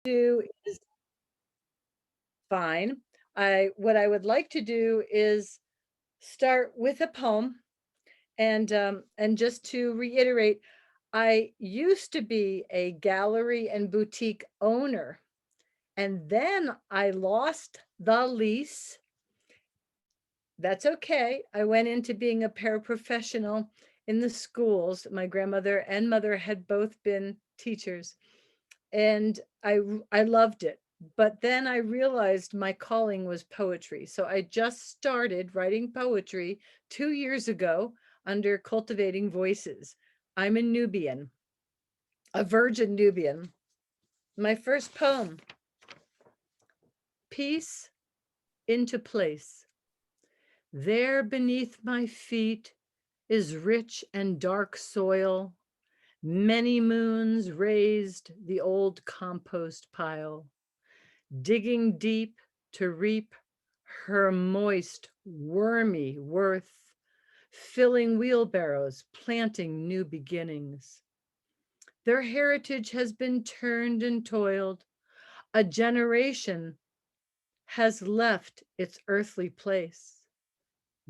do is fine. What I would like to do is start with a poem, and just to reiterate, I used to be a gallery and boutique owner, and then I lost the lease. That's okay. I went into being a paraprofessional in the schools. My grandmother and mother had both been teachers, and I loved it. But then I realized my calling was poetry. So I just started writing poetry 2 years ago under Cultivating Voices. I'm a Nubian, a virgin Nubian. My first poem, Peace into Place. There beneath my feet is rich and dark soil. Many moons raised the old compost pile, digging deep to reap her moist, wormy worth, filling wheelbarrows, planting new beginnings. Their heritage has been turned and toiled. A generation has left its earthly place.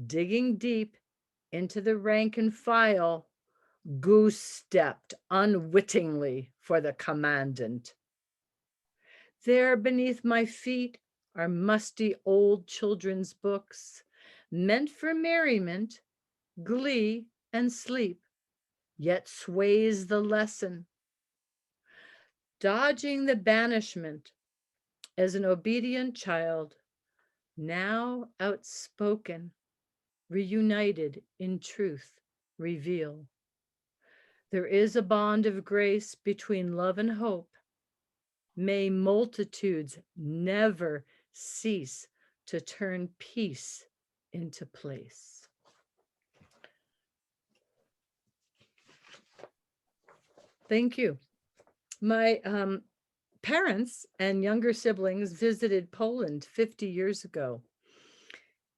Digging deep into the rank and file, goose stepped unwittingly for the commandant. There beneath my feet are musty old children's books, meant for merriment, glee, and sleep, yet sways the lesson. Dodging the banishment as an obedient child, now outspoken, reunited in truth, reveal. There is a bond of grace between love and hope. May multitudes never cease to turn peace into place. Thank you. My parents and younger siblings visited Poland 50 years ago.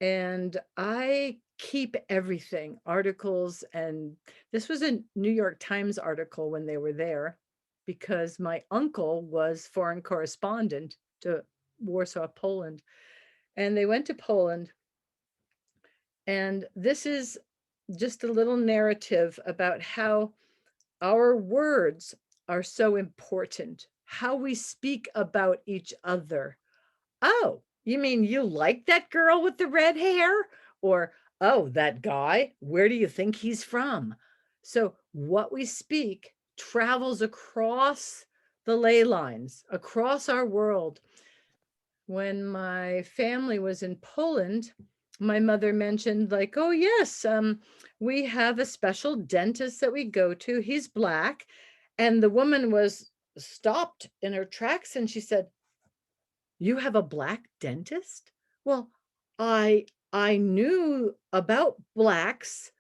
And I keep everything, articles, and this was a New York Times article when they were there, because my uncle was foreign correspondent to Warsaw, Poland. And they went to Poland. And this is just a little narrative about how our words are so important, how we speak about each other. Oh, you mean you like that girl with the red hair? Or, oh, that guy, where do you think he's from? So what we speak travels across the ley lines, across our world. When my family was in Poland, my mother mentioned, like, oh yes, we have a special dentist that we go to. He's Black. And the woman was stopped in her tracks and she said, you have a Black dentist? Well, I knew about Blacks,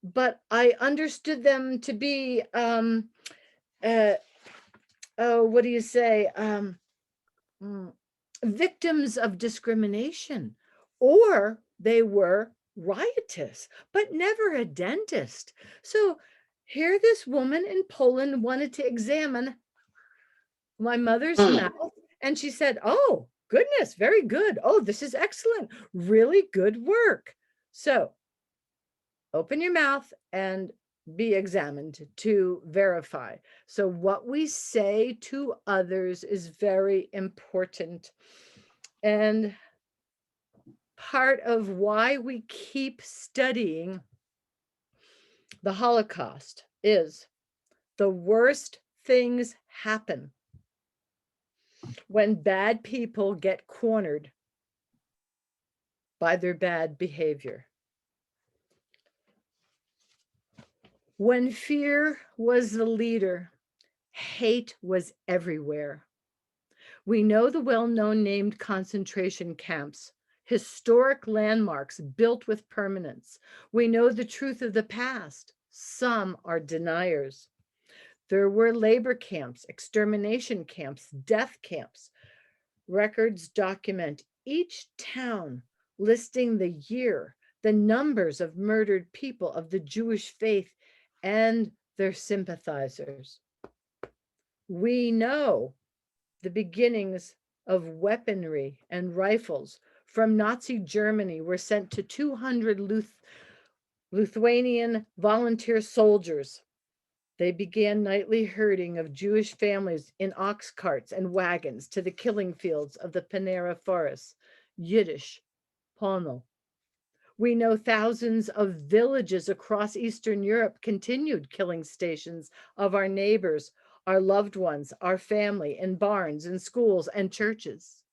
but I understood them to be uh oh, what do you say? Mm, victims of discrimination, or they were riotous, but never a dentist. So here this woman in Poland wanted to examine my mother's mouth, and she said, oh, goodness, very good. Oh, this is excellent. Really good work. So open your mouth and be examined to verify. So what we say to others is very important. And part of why we keep studying the Holocaust is the worst things happen when bad people get cornered by their bad behavior. When fear was the leader, hate was everywhere. We know the well-known named concentration camps, historic landmarks built with permanence. We know the truth of the past. Some are deniers. There were labor camps, extermination camps, death camps. Records document each town, listing the year, the numbers of murdered people of the Jewish faith and their sympathizers. We know The beginnings of weaponry and rifles from Nazi Germany were sent to 200 Lithuanian volunteer soldiers. They began nightly herding of Jewish families in ox carts and wagons to the killing fields of the Panera forests, Yiddish, Pono. We know thousands of villages across Eastern Europe continued killing stations of our neighbors, our loved ones, our family, in barns, in schools, and churches.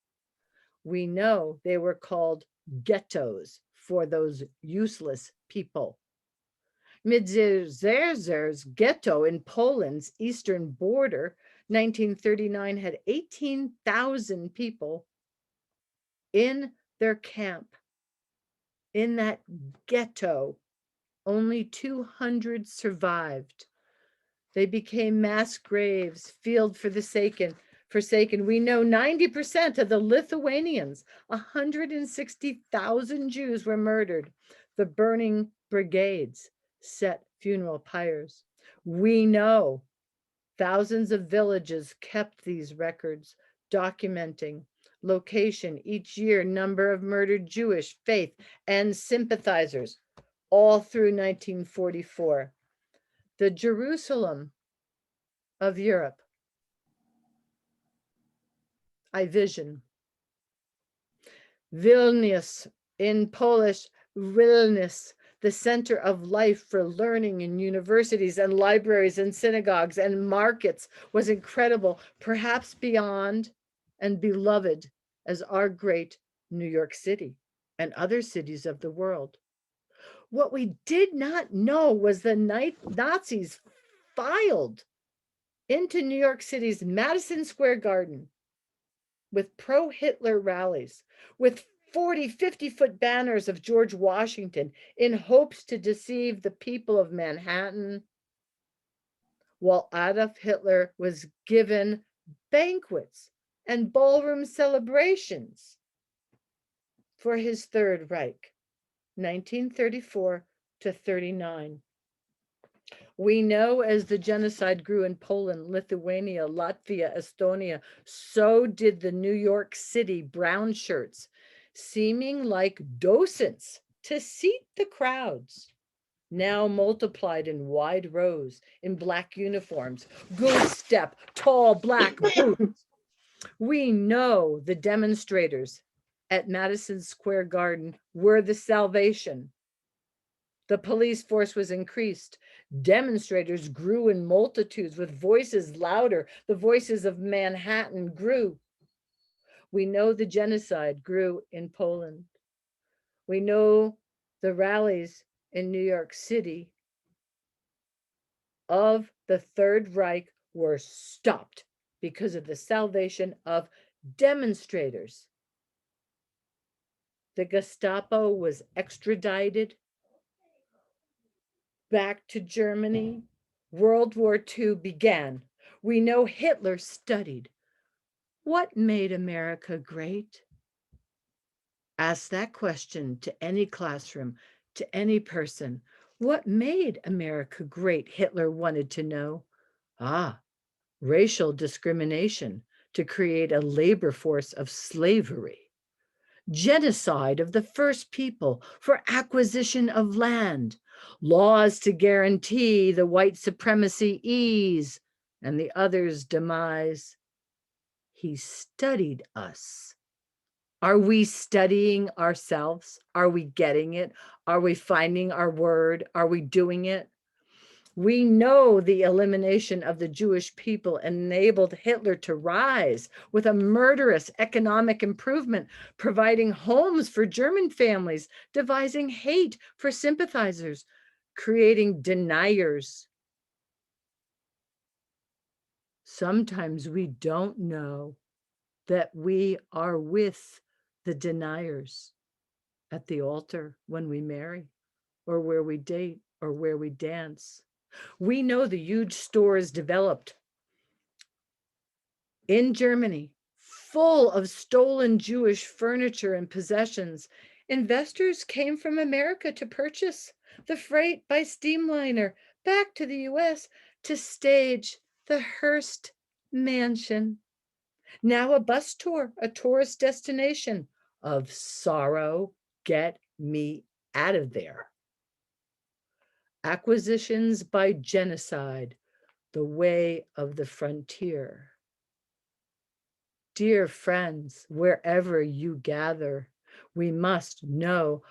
We know they were called ghettos for those useless people. Międzyrzecie's ghetto in Poland's eastern border, 1939, had 18,000 people in their camp. In that ghetto, only 200 survived. They became mass graves, field for the forsaken. We know 90% of the Lithuanians, 160,000 Jews, were murdered. The burning brigades set funeral pyres. We know thousands of villages kept these records, documenting location each year, number of murdered Jewish faith and sympathizers, all through 1944. The Jerusalem of Europe, I vision. Vilnius, in Polish, Vilnius, the center of life for learning in universities and libraries and synagogues and markets, was incredible, perhaps beyond and beloved as our great New York City and other cities of the world. What we did not know was the Nazis filed into New York City's Madison Square Garden with pro-Hitler rallies, with 40, 50-foot banners of George Washington in hopes to deceive the people of Manhattan, while Adolf Hitler was given banquets and ballroom celebrations for his Third Reich, 1934 to 39. We know as the genocide grew in Poland, Lithuania, Latvia, Estonia, so did the New York City brown shirts, seeming like docents to seat the crowds, now multiplied in wide rows in black uniforms, goose step, tall black boots. We know the demonstrators at Madison Square Garden were the salvation. The police force was increased. Demonstrators grew in multitudes with voices louder. The voices of Manhattan grew. We know the genocide grew in Poland. We know the rallies in New York City of the Third Reich were stopped because of the salvation of demonstrators. The Gestapo was extradited back to Germany. World War II began. We know Hitler studied. What made America great? Ask that question to any classroom, to any person. What made America great? Hitler wanted to know. Racial discrimination to create a labor force of slavery. Genocide of the first people for acquisition of land, laws to guarantee the white supremacy ease and the others' demise. He studied us. Are we studying ourselves? Are we getting it? Are we finding our word? Are we doing it? We know the elimination of the Jewish people enabled Hitler to rise with a murderous economic improvement, providing homes for German families, devising hate for sympathizers, creating deniers. Sometimes we don't know that we are with the deniers at the altar when we marry, or where we date, or where we dance. We know the huge stores developed in Germany, full of stolen Jewish furniture and possessions. Investors came from America to purchase the freight by steamliner back to the US to stage the Hearst Mansion. Now a bus tour, a tourist destination of sorrow. Get me out of there. Acquisitions by genocide, the way of the frontier. Dear friends, wherever you gather, we must know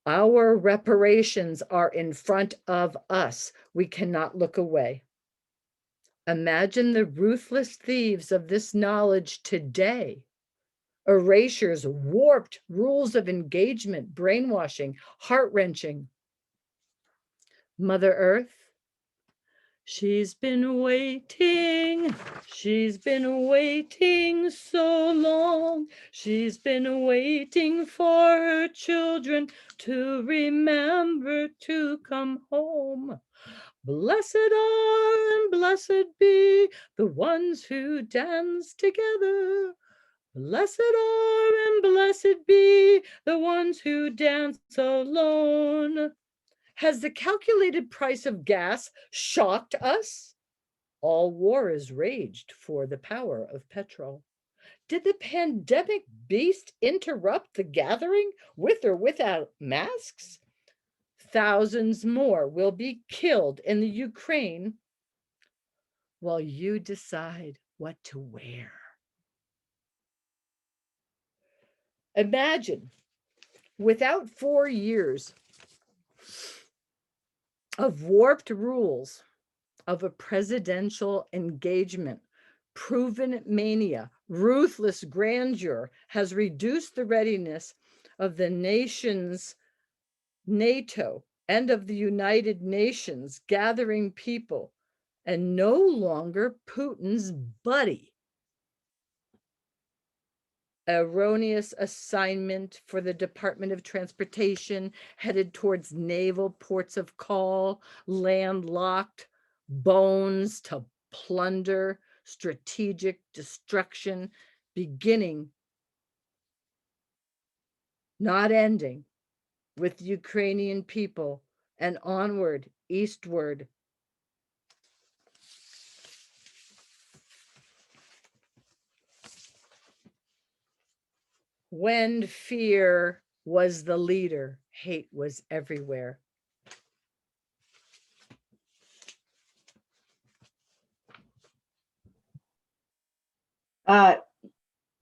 our reparations are in front of us. We cannot look away. Imagine the ruthless thieves of this knowledge today. Erasures, warped rules of engagement, brainwashing, heart-wrenching. Mother Earth, she's been waiting so long. She's been waiting for her children to remember to come home. Blessed are and blessed be the ones who dance together. Blessed are and blessed be the ones who dance alone. Has the calculated price of gas shocked us? All war is raged for the power of petrol. Did the pandemic beast interrupt the gathering with or without masks? Thousands more will be killed in the Ukraine while you decide what to wear. Imagine, without 4 years of warped rules, of a presidential engagement, proven mania, ruthless grandeur has reduced the readiness of the nations, NATO, and of the United Nations gathering people, and no longer Putin's buddy. Erroneous assignment for the Department of Transportation headed towards naval ports of call, landlocked, bones to plunder, strategic destruction, beginning, not ending, with the Ukrainian people, and onward, eastward. When fear was the leader, hate was everywhere.